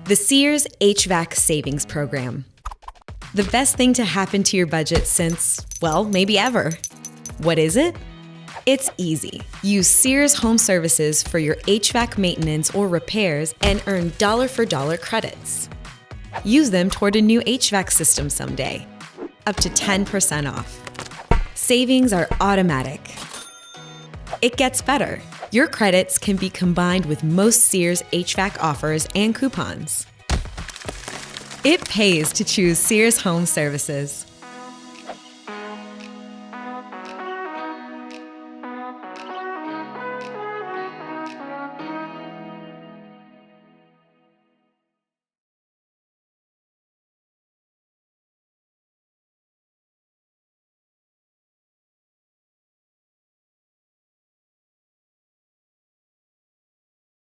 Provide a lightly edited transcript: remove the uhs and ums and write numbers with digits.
The Sears HVAC Savings Program. The best thing to happen to your budget since, well, maybe ever. What is it? It's easy. Use Sears Home Services for your HVAC maintenance or repairs and earn dollar-for-dollar credits. Use them toward a new HVAC system someday. Up to 10% off. Savings are automatic. It gets better. Your credits can be combined with most Sears HVAC offers and coupons. It pays to choose Sears Home Services.